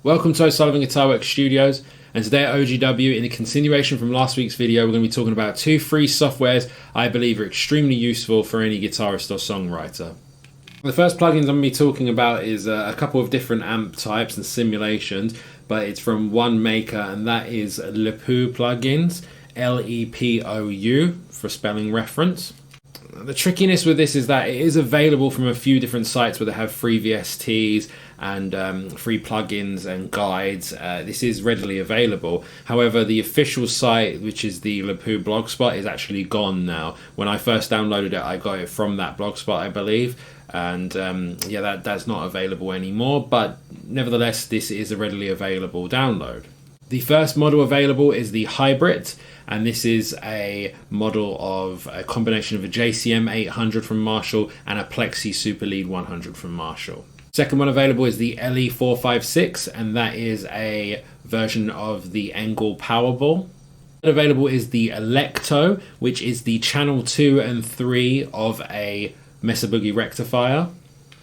Welcome to OGW Studios, and today at OGW, in a continuation from last week's video, we're going to be talking about two free softwares I believe are extremely useful for any guitarist or songwriter. The first plugins I'm going to be talking about is a couple of different amp types and simulations, but it's from one maker, and that is Lepou plugins, Lepou for spelling reference. The trickiness with this is that it is available from a few different sites where they have free VSTs and free plugins and guides. This is readily available. However, the official site, which is the Lepou blogspot, is actually gone now. When I first downloaded it, I got it from that blogspot, I believe. And yeah, that's not available anymore. But nevertheless, this is a readily available download. The first model available is the Hybrid, and this is a model of a combination of a JCM 800 from Marshall and a Plexi Super Lead 100 from Marshall. Second one available is the LE456, and that is a version of the Engel Powerball. Available is the Electro, which is the channel 2 and 3 of a Mesa Boogie rectifier.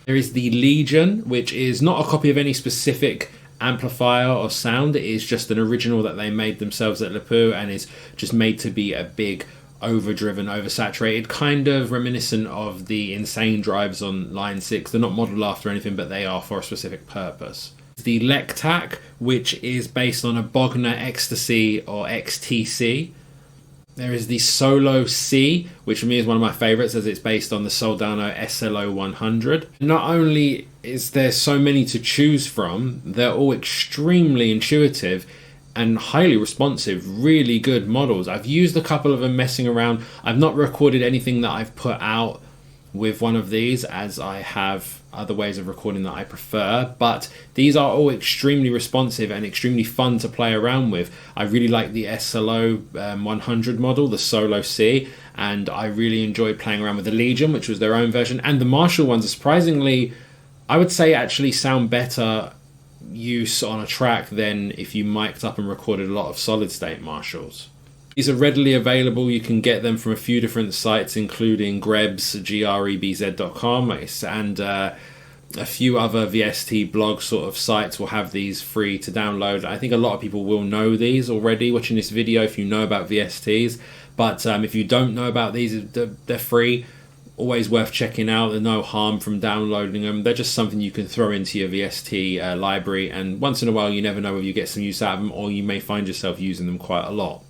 There is the Legion, which is not a copy of any specific amplifier or sound. It is just an original that they made themselves at Lepou, and is just made to be a big overdriven, oversaturated, kind of reminiscent of the insane drives on line 6. They're not modeled after anything, but they are for a specific purpose. The Lectac, which is based on a Bogner Ecstasy or XTC. There is the Solo C, which for me is one of my favorites as it's based on the Soldano SLO 100. Not only is there so many to choose from, they're all extremely intuitive and highly responsive, really good models. I've used a couple of them messing around. I've not recorded anything that I've put out with one of these, as I have other ways of recording that I prefer, but these are all extremely responsive and extremely fun to play around with. I really like the SLO 100 model, the Solo C, and I really enjoyed playing around with the Legion, which was their own version, and the Marshall ones are surprisingly, I would say, actually sound better use on a track than if you mic'd up and recorded a lot of solid state Marshalls. These are readily available. You can get them from a few different sites, including Grebs, grebz.com, and a few other VST blog sort of sites will have these free to download. I think a lot of people will know these already watching this video if you know about VSTs, but if you don't know about these, they're free. Always worth checking out. There's no harm from downloading them. They're just something you can throw into your VST library, and once in a while you never know whether you get some use out of them, or you may find yourself using them quite a lot.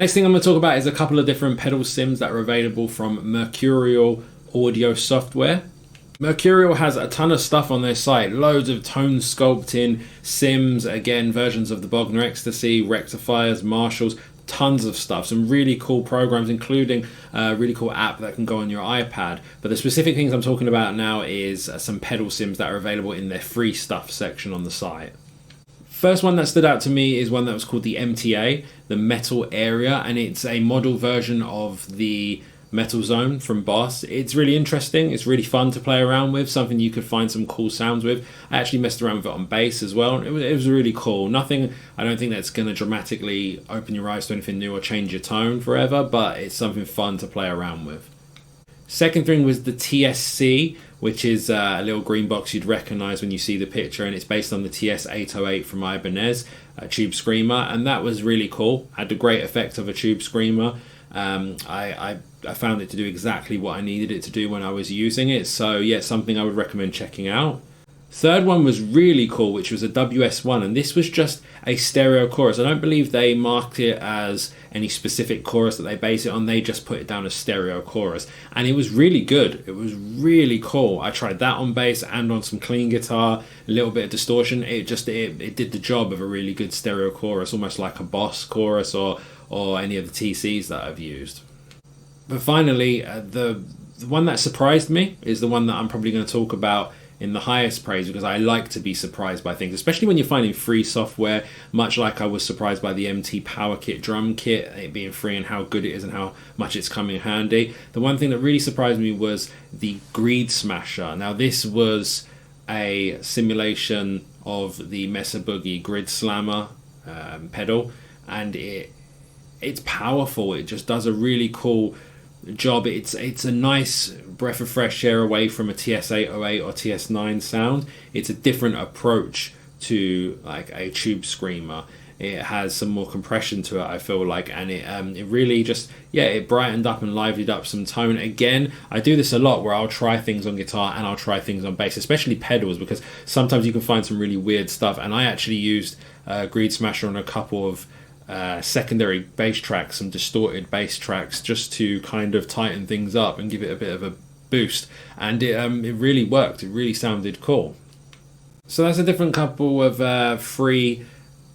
Next thing I'm going to talk about is a couple of different pedal sims that are available from Mercurial Audio Software. Mercurial has a ton of stuff on their site, loads of tone sculpting sims, again versions of the Bogner Ecstasy, rectifiers, Marshalls, tons of stuff, some really cool programs, including a really cool app that can go on your iPad. But the specific things I'm talking about now is some pedal sims that are available in their free stuff section on the site. First one that stood out to me is one that was called the MTA, the Metal Area, and it's a model version of the Metal Zone from Boss. It's really interesting, it's really fun to play around with, something you could find some cool sounds with. I actually messed around with it on bass as well, and it was really cool. Nothing, I don't think that's going to dramatically open your eyes to anything new or change your tone forever, but it's something fun to play around with. Second thing was the TSC, which is a little green box you'd recognize when you see the picture, and it's based on the TS-808 from Ibanez, a tube screamer, and that was really cool. Had the great effect of a tube screamer. I found it to do exactly what I needed it to do when I was using it, so yeah, something I would recommend checking out. Third one was really cool, which was a WS1, and this was just a stereo chorus. I don't believe they marked it as any specific chorus that they base it on. They just put it down as stereo chorus, and it was really good. It was really cool. I tried that on bass and on some clean guitar, a little bit of distortion. It did the job of a really good stereo chorus, almost like a Boss chorus or any of the TCs that I've used. But finally, the one that surprised me is the one that I'm probably going to talk about in the highest praise, because I like to be surprised by things, especially when you're finding free software, much like I was surprised by the MT Power Kit drum kit, it being free and how good it is and how much it's come in handy. The one thing that really surprised me was the Greed Smasher. Now this was a simulation of the Mesa Boogie Grid Slammer pedal, and it's powerful. It just does a really cool job. It's a nice breath of fresh air away from a TS-808 or TS-9 sound. It's a different approach to like a tube screamer. It has some more compression to it, I feel like, and it really just, yeah, it brightened up and livelied up some tone. Again, I do this a lot where I'll try things on guitar and I'll try things on bass, especially pedals, because sometimes you can find some really weird stuff. And I actually used Greed Smasher on a couple of secondary bass tracks, some distorted bass tracks, just to kind of tighten things up and give it a bit of a boost. And it really worked. It really sounded cool. So that's a different couple of free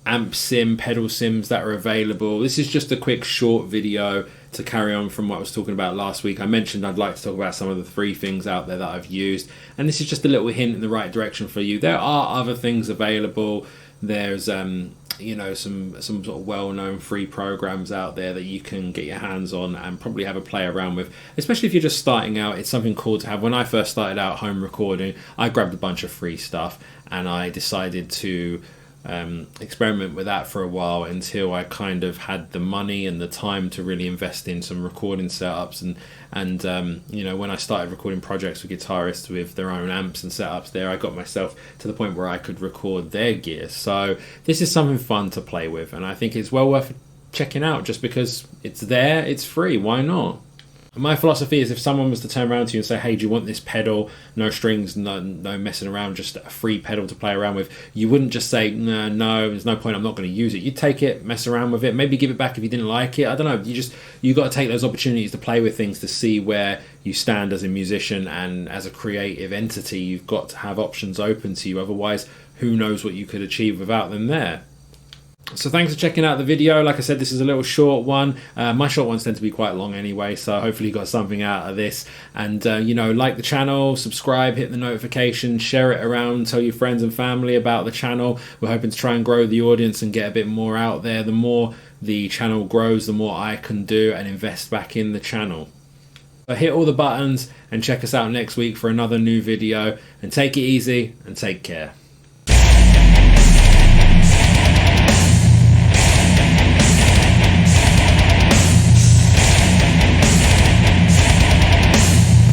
amp sim, pedal sims that are available. This is just a quick short video to carry on from what I was talking about last week. I mentioned I'd like to talk about some of the free things out there that I've used, and this is just a little hint in the right direction for you. There are other things available. There's you know, some sort of well-known free programs out there that you can get your hands on and probably have a play around with, especially if you're just starting out. It's something cool to have. When I first started out home recording, I grabbed a bunch of free stuff and I decided to experiment with that for a while until I kind of had the money and the time to really invest in some recording setups. And you know, when I started recording projects with guitarists with their own amps and setups there, I got myself to the point where I could record their gear. So this is something fun to play with, and I think it's well worth checking out just because it's there, it's free, why not? My philosophy is if someone was to turn around to you and say, hey, do you want this pedal, no strings, no messing around, just a free pedal to play around with, you wouldn't just say, no, there's no point, I'm not going to use it. You'd take it, mess around with it, maybe give it back if you didn't like it. I don't know, you got to take those opportunities to play with things to see where you stand as a musician and as a creative entity. You've got to have options open to you, otherwise who knows what you could achieve without them there. So thanks for checking out the video. Like I said, this is a little short one. My short ones tend to be quite long anyway, so hopefully you got something out of this. And you know, like the channel, subscribe, hit the notification, share it around, tell your friends and family about the channel. We're hoping to try and grow the audience and get a bit more out there. The more the channel grows, the more I can do and invest back in the channel. So hit all the buttons and check us out next week for another new video, and take it easy and take care.